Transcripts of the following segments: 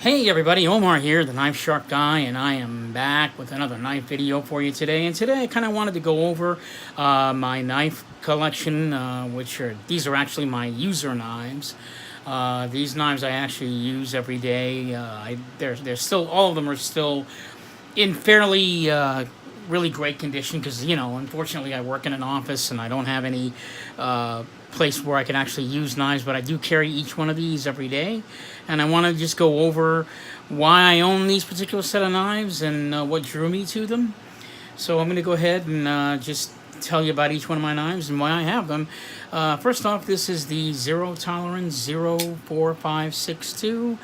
Hey everybody, Omar here, the Knife Shark Guy, and I am back with another knife video for you today. And today I kind of wanted to go over my knife collection, these are actually my user knives. These knives I actually use every day. They're still, all of them are still in fairly really great condition because, unfortunately I work in an office and I don't have any place where I can actually use knives, but I do carry each one of these every day. And I want to just go over why I own these particular set of knives and what drew me to them. So I'm going to go ahead and just tell you about each one of my knives and why I have them. First off, this is the Zero Tolerance 04562.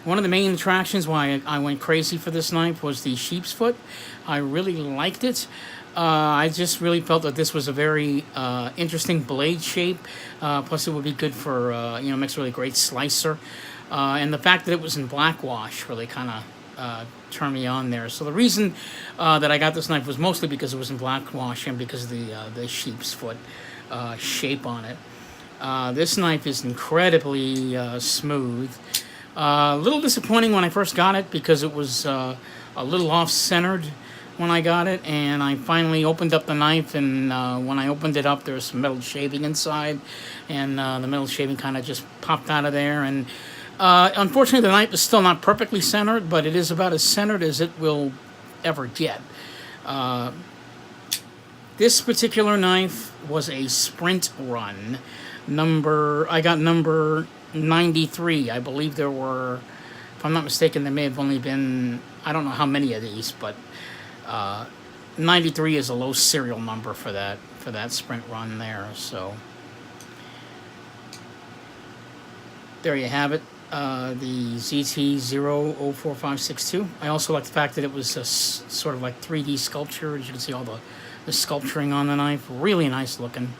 One of the main attractions why I went crazy for this knife was the sheep's foot. I really liked it. I just really felt that this was a very interesting blade shape. Plus, it would be good for, makes a really great slicer. And the fact that it was in black wash really kind of turned me on there. So the reason that I got this knife was mostly because it was in black wash and because of the sheep's foot shape on it. This knife is incredibly smooth. A little disappointing when I first got it because it was a little off-centered when I got it, and I finally opened up the knife, and when I opened it up there was some metal shaving inside, and the metal shaving kind of just popped out of there. And unfortunately the knife is still not perfectly centered, but it is about as centered as it will ever get. This particular knife was a sprint run. I got number 93. I believe there were, if I'm not mistaken, there may have only been, I don't know how many of these, but 93 is a low serial number for that sprint run there. So there you have it, the ZT-04562. I also like the fact that it was a sort of like 3D sculpture. As you can see all the sculpturing on the knife, really nice looking.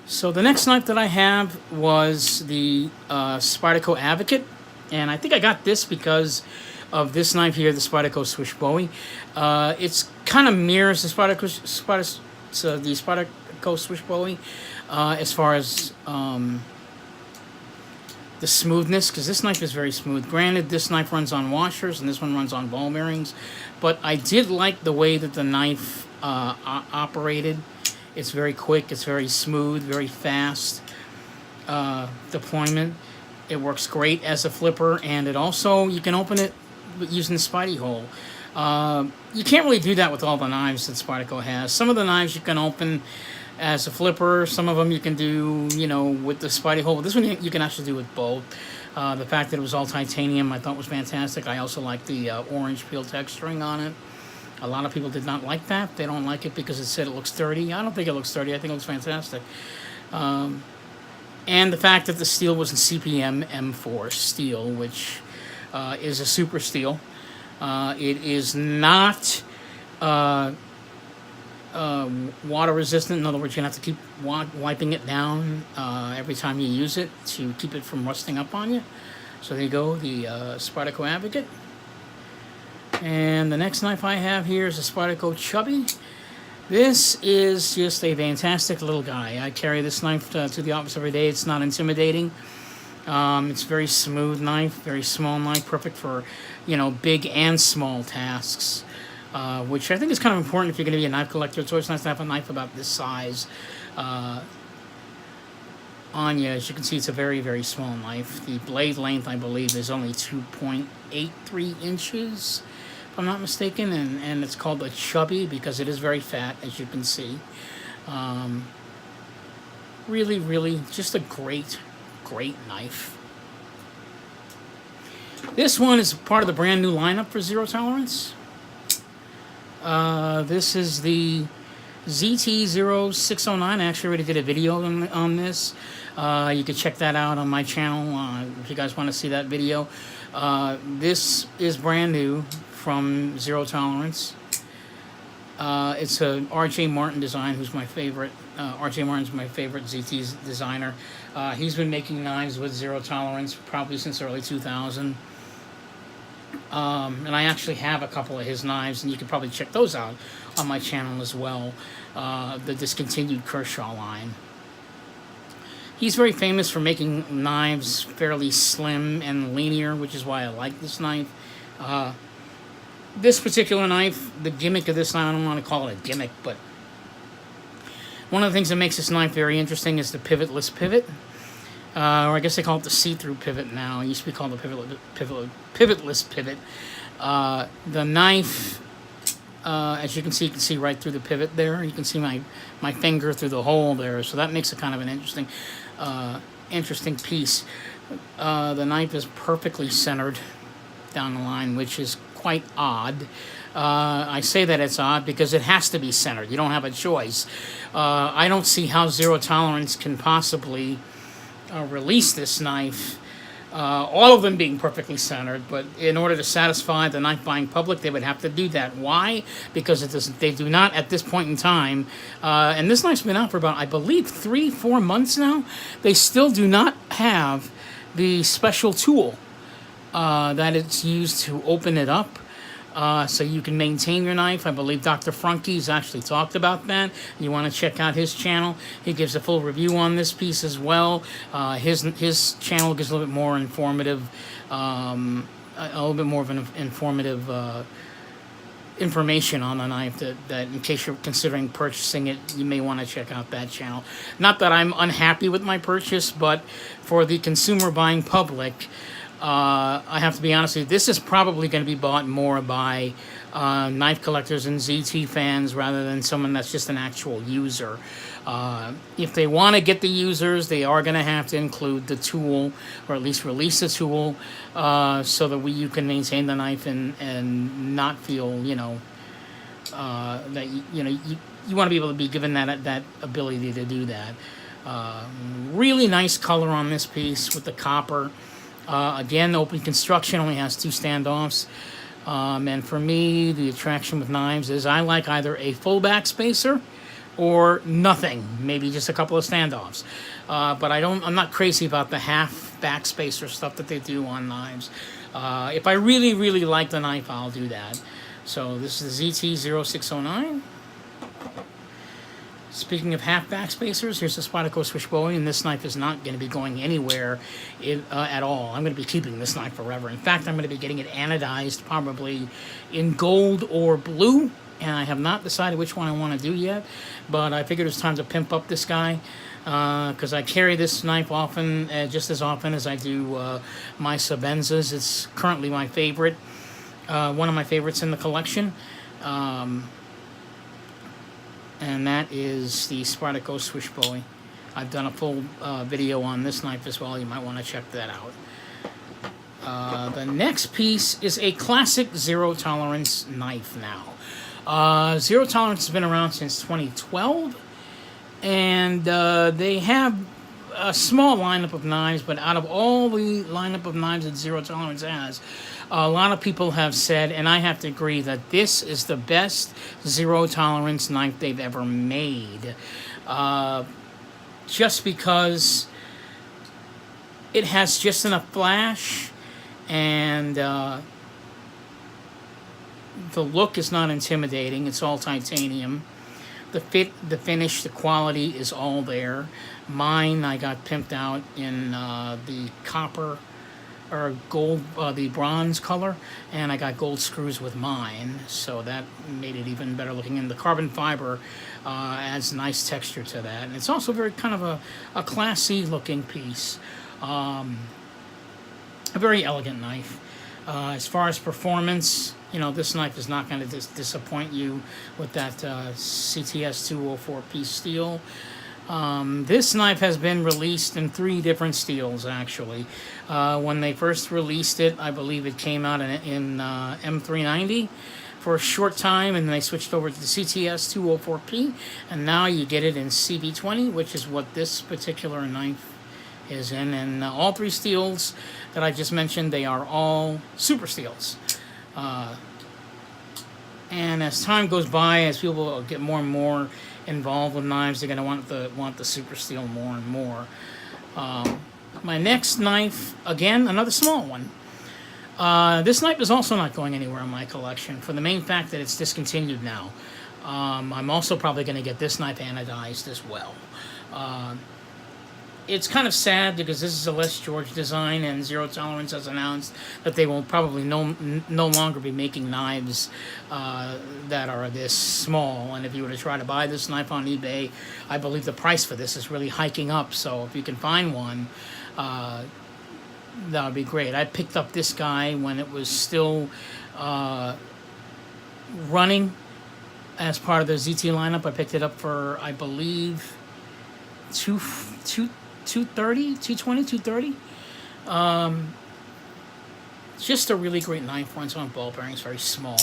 So the next knife that I have was the Spyderco Advocate, and I think I got this because of this knife here, the Spyderco Swiss Bowie. It's kind of mirrors the Spyderco Swiss Bowie as far as the smoothness, because this knife is very smooth. Granted, this knife runs on washers and this one runs on ball bearings, but I did like the way that the knife operated. It's very quick, it's very smooth, very fast deployment. It works great as a flipper, and it also, you can open it using the Spydie hole. You can't really do that with all the knives that Spyderco has. Some of the knives you can open as a flipper, some of them you can do, with the Spydie hole. This one you can actually do with both. The fact that it was all titanium I thought was fantastic. I also like the orange peel texturing on it. A lot of people did not like that. They don't like it because it said it looks dirty. I don't think it looks dirty. I think it looks fantastic. And the fact that the steel was in CPM M4 steel, which is a super steel. It is not water resistant. In other words, you're going to have to keep wiping it down every time you use it to keep it from rusting up on you. So there you go, the Spyderco Advocate. And the next knife I have here is a Spyderco Chubby. This is just a fantastic little guy. I carry this knife to the office every day. It's not intimidating. It's a very smooth knife, very small knife, perfect for, big and small tasks, which I think is kind of important if you're going to be a knife collector. It's always nice to have a knife about this size on you. As you can see, it's a very, very small knife. The blade length, I believe, is only 2.83 inches. If I'm not mistaken, and it's called a Chubby because it is very fat, as you can see. Really, really, just a great knife. This one is part of the brand new lineup for Zero Tolerance. This is the ZT-0609. I actually already did a video on this. You can check that out on my channel if you guys want to see that video. This is brand new from Zero Tolerance. It's a R.J. Martin design, who's my favorite. R.J. Martin's my favorite ZT designer. He's been making knives with Zero Tolerance probably since early 2000. And I actually have a couple of his knives, and you can probably check those out on my channel as well. The discontinued Kershaw line. He's very famous for making knives fairly slim and linear, which is why I like this knife. This particular knife, the gimmick of this knife, I don't want to call it a gimmick, but one of the things that makes this knife very interesting is the pivotless pivot. Or I guess they call it the see-through pivot now. It used to be called the pivotless pivot. The knife, as you can see right through the pivot there. You can see my finger through the hole there, so that makes it kind of an interesting piece. The knife is perfectly centered down the line, which is quite odd. I say that it's odd because it has to be centered. You don't have a choice. I don't see how Zero Tolerance can possibly release this knife, all of them being perfectly centered, but in order to satisfy the knife buying public, they would have to do that. Why? Because they do not at this point in time, and this knife's been out for about, I believe, 3-4 months now. They still do not have the special tool that it's used to open it up. So you can maintain your knife. I believe Dr. Frunke's actually talked about that. You want to check out his channel. He gives a full review on this piece as well. His channel gives a little bit more informative, a little bit more of an informative information on the knife that in case you're considering purchasing it, you may want to check out that channel. Not that I'm unhappy with my purchase, but for the consumer buying public, I have to be honest with you, this is probably going to be bought more by knife collectors and ZT fans rather than someone that's just an actual user. If they want to get the users, they are going to have to include the tool, or at least release the tool, so that you can maintain the knife and not feel, that you want to be able to be given that ability to do that. Really nice color on this piece with the copper. Again, open construction, only has 2 standoffs. And for me, the attraction with knives is I like either a full back spacer or nothing, maybe just a couple of standoffs. But I'm not crazy about the half back spacer stuff that they do on knives. If I really, really like the knife, I'll do that. So this is the ZT-0609. Speaking of half back spacers, here's the Spyderco Switchblade, and this knife is not going to be going anywhere at all. I'm going to be keeping this knife forever. In fact, I'm going to be getting it anodized probably in gold or blue, and I have not decided which one I want to do yet, but I figured it's time to pimp up this guy because I carry this knife often, just as often as I do my Sebenzas. It's currently my favorite, one of my favorites in the collection. And that is the Spyderco Switchblade. I've done a full video on this knife as well. You might want to check that out. The next piece is a classic Zero Tolerance knife now. Zero Tolerance has been around since 2012, and they have a small lineup of knives, but out of all the lineup of knives that Zero Tolerance has, a lot of people have said, and I have to agree, that this is the best Zero Tolerance knife they've ever made. Just because it has just enough flash, and the look is not intimidating. It's all titanium. The fit, the finish, the quality is all there. Mine, I got pimped out in the copper or gold, the bronze color, and I got gold screws with mine, so that made it even better looking. And the carbon fiber adds nice texture to that, and it's also very kind of a classy looking piece. A very elegant knife. As far as performance, this knife is not going to disappoint you with that CTS 204 piece steel. This knife has been released in 3 different steels, actually. When they first released it, I believe it came out in M390 for a short time, and then they switched over to the CTS 204P, and now you get it in CB20, which is what this particular knife is in. And all 3 steels that I just mentioned, they are all super steels. And as time goes by, as people get more and more involved with knives, they're going to want the super steel more and more. My next knife, again, another small one. This knife is also not going anywhere in my collection for the main fact that it's discontinued now. I'm also probably going to get this knife anodized as well. it's kind of sad because this is a Les George design, and Zero Tolerance has announced that they will probably no longer be making knives that are this small. And if you were to try to buy this knife on eBay, I believe the price for this is really hiking up. So if you can find one, that would be great. I picked up this guy when it was still running as part of the ZT lineup. I picked it up for, I believe, 230, 220, 230. Just a really great knife. Runs on ball bearings, very small.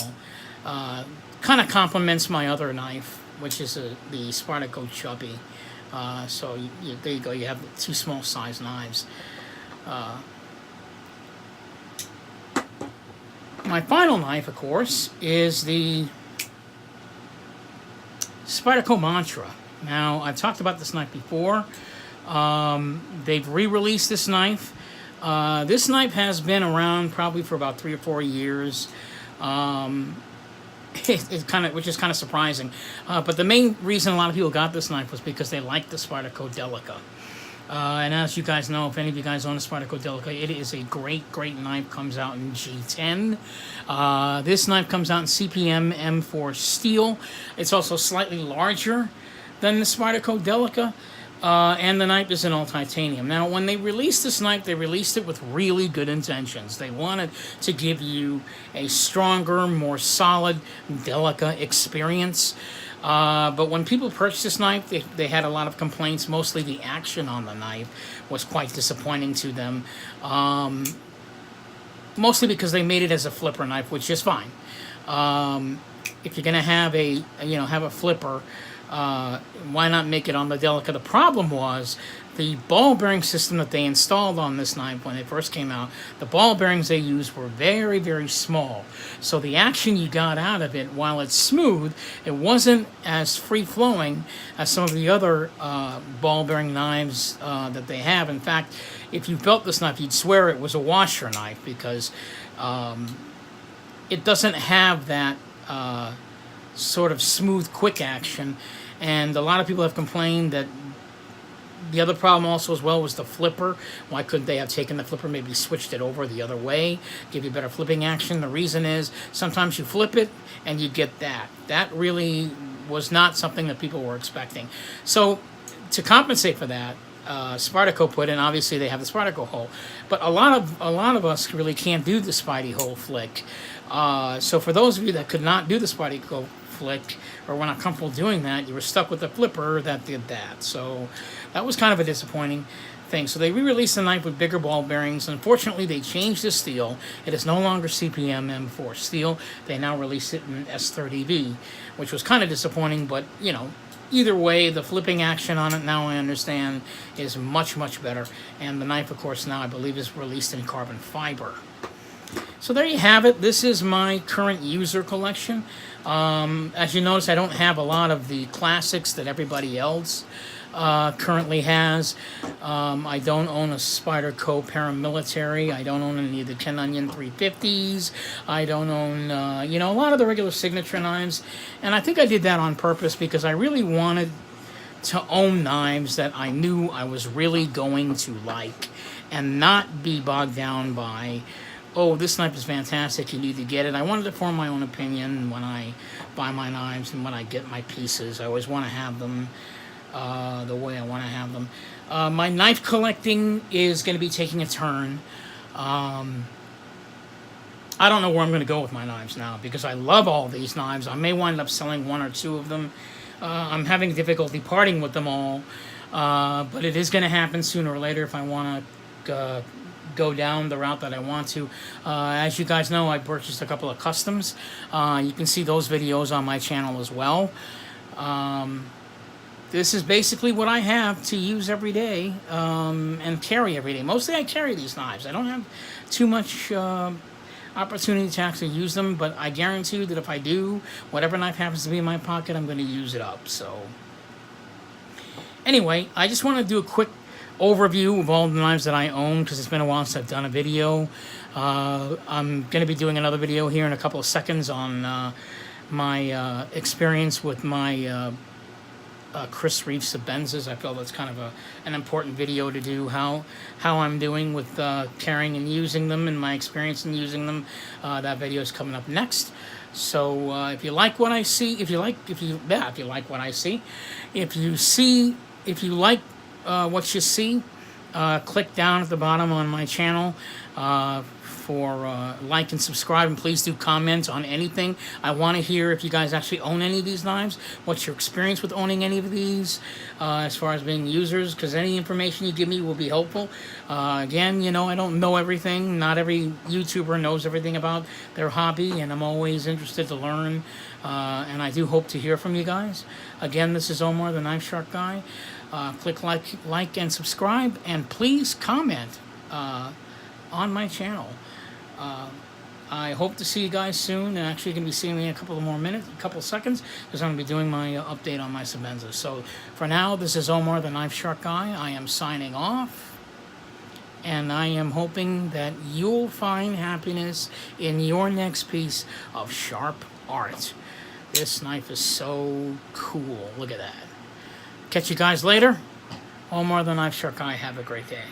Kind of complements my other knife, which is the Spyderco Chubby. So there you go. You have two small size knives. My final knife, of course, is the Spyderco Mantra. Now, I've talked about this knife before. They've re-released this knife. This knife has been around probably for about 3 or 4 years. Which is kind of surprising. But the main reason a lot of people got this knife was because they liked the Spyderco Delica. And as you guys know, if any of you guys own a Spyderco Delica, it is a great, great knife. Comes out in G10. This knife comes out in CPM M4 steel. It's also slightly larger than the Spyderco Delica. And the knife is in all titanium. Now, when they released this knife, they released it with really good intentions. They wanted to give you a stronger, more solid Delica experience. But when people purchased this knife, they had a lot of complaints. Mostly the action on the knife was quite disappointing to them. Mostly because they made it as a flipper knife, which is fine. If you're gonna have a flipper, why not make it on the Delica? The problem was the ball bearing system that they installed on this knife when it first came out. The ball bearings they used were very, very small. So the action you got out of it, while it's smooth, it wasn't as free-flowing as some of the other ball bearing knives that they have. In fact, if you felt this knife, you'd swear it was a washer knife because it doesn't have that sort of smooth, quick action. And a lot of people have complained that the other problem also as well was the flipper. Why couldn't they have taken the flipper, maybe switched it over the other way, give you better flipping action? The reason is sometimes you flip it and you get that. That really was not something that people were expecting. So to compensate for that, Spyderco put in, obviously they have the Spyderco hole, but a lot of us really can't do the Spidey hole flick. So for those of you that could not do the Spyderco flick or were not comfortable doing that, you were stuck with the flipper that did that. So that was kind of a disappointing thing. So they re-released the knife with bigger ball bearings. Unfortunately, they changed the steel. It is no longer CPM M4 steel. They now release it in S30V, which was kind of disappointing, but either way, the flipping action on it, now I understand, is much, much better. And the knife, of course, now I believe is released in carbon fiber. So there you have it. This is my current user collection. As you notice, I don't have a lot of the classics that everybody else currently has. I don't own a Spyderco paramilitary. I don't own any of the Ken Onion 350s. I don't own, a lot of the regular signature knives. And I think I did that on purpose because I really wanted to own knives that I knew I was really going to like and not be bogged down by, oh, this knife is fantastic, you need to get it. I wanted to form my own opinion when I buy my knives and when I get my pieces. I always want to have them the way I want to have them. My knife collecting is going to be taking a turn. I don't know where I'm going to go with my knives now because I love all these knives. I may wind up selling 1 or 2 of them. I'm having difficulty parting with them all, but it is going to happen sooner or later if I want to go down the route that I want to. As you guys know, I purchased a couple of customs. You can see those videos on my channel as well. This is basically what I have to use every day and carry every day. Mostly I carry these knives. I don't have too much opportunity to actually use them, but I guarantee you that if I do, whatever knife happens to be in my pocket, I'm going to use it up. So anyway, I just want to do a quick overview of all the knives that I own because it's been a while since I've done a video. I'm going to be doing another video here in a couple of seconds on my experience with my Chris Reeve Sebenzas. I feel that's kind of an important video to do, how I'm doing with carrying and using them and my experience in using them. That video is coming up next. So if you like what I see, if you like what I see, if you like what you see, click down at the bottom on my channel for like and subscribe, and please do comment on anything. I want to hear if you guys actually own any of these knives. What's your experience with owning any of these as far as being users, because any information you give me will be helpful. Again, you know, I don't know everything. Not every YouTuber knows everything about their hobby, and I'm always interested to learn, and I do hope to hear from you guys. Again, this is Omar, the Knife Shark Guy. Click like and subscribe, and please comment on my channel. I hope to see you guys soon. Actually, going to be seeing me in a couple of more minutes, a couple of seconds, because I'm going to be doing my update on my Sebenza. So for now, this is Omar, the Knife Shark Guy. I am signing off, and I am hoping that you'll find happiness in your next piece of sharp art. This knife is so cool. Look at that. Catch you guys later. Omar, the Knife Shark Guy. Have a great day.